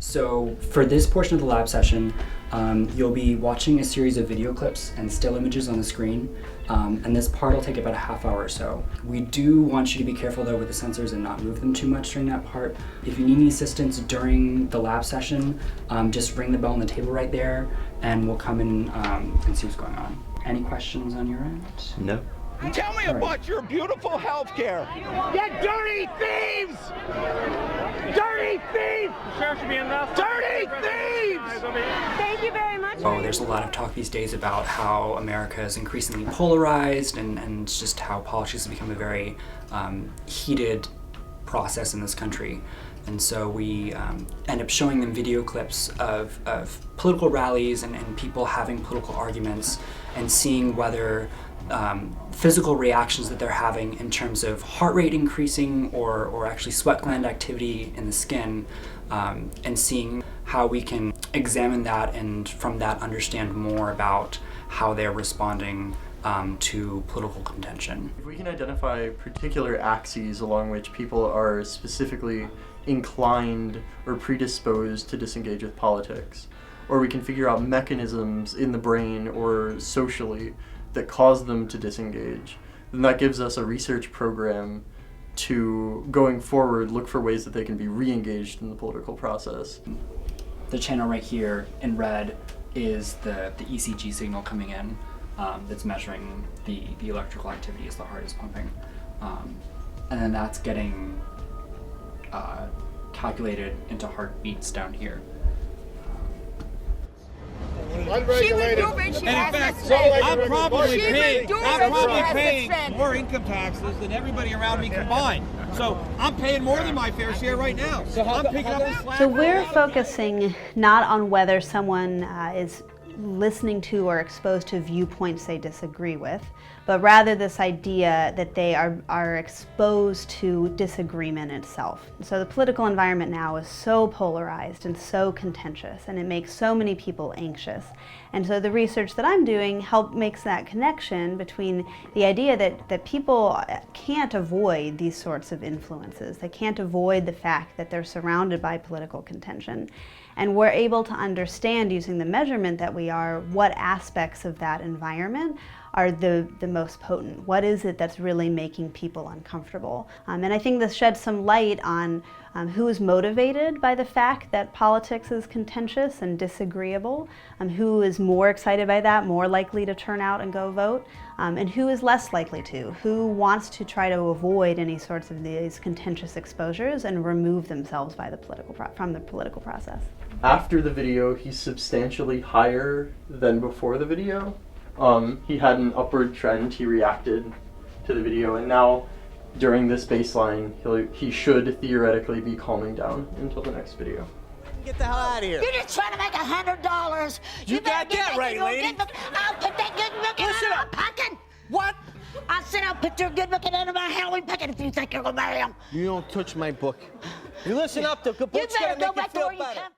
So for this portion of the lab session, you'll be watching a series of video clips and still images on the screen, and this part will take about a half hour or so. We do want you to be careful though with the sensors and not move them too much during that part. If you need any assistance during the lab session, just ring the bell on the table right there and we'll come in and see what's going on. Any questions on your end? No. Tell me about your beautiful healthcare. You dirty thieves! Dirty thieves! The sheriff should be in there. Dirty thieves! Thank you very much. Oh, there's a lot of talk these days about how America is increasingly polarized and just how politics has become a very heated process in this country. And so we end up showing them video clips of political rallies and people having political arguments and seeing whether physical reactions that they're having in terms of heart rate increasing or actually sweat gland activity in the skin, and seeing how we can examine that and from that understand more about how they're responding to political contention. If we can identify particular axes along which people are specifically inclined or predisposed to disengage with politics, or we can figure out mechanisms in the brain or socially that cause them to disengage, then that gives us a research program to, going forward, look for ways that they can be re-engaged in the political process. The channel right here in red is the ECG signal coming in that's measuring the electrical activity as the heart is pumping. And then that's getting calculated into heartbeats down here. Unregulated. And in fact, I'm probably paying more income taxes than everybody around me combined. So I'm paying more than my fair share right now. So I'm picking up the slack. So we're focusing not on whether someone is listening to or exposed to viewpoints they disagree with, but rather this idea that they are exposed to disagreement itself. So the political environment now is so polarized and so contentious, and it makes so many people anxious. And so the research that I'm doing makes that connection between the idea that people can't avoid these sorts of influences. They can't avoid the fact that they're surrounded by political contention. And we're able to understand, using the measurement that we are, what aspects of that environment are the most potent. What is it that's really making people uncomfortable? And I think this sheds some light on who is motivated by the fact that politics is contentious and disagreeable, who is more excited by that, more likely to turn out and go vote, and who is less likely to, who wants to try to avoid any sorts of these contentious exposures and remove themselves from the political process. After the video, he's substantially higher than before the video. He had an upward trend, he reacted to the video, and now during this baseline, he should theoretically be calming down until the next video. Get the hell out of here. You're just trying to make $100. You got that right, lady. I'll put that good looking Listen out up. of my pocket. What? I said I'll put your good looking out of my Halloween pocket if you think you're gonna marry him. You don't touch my book. You listen up, the You book's better gonna go make you back to feel where you better. come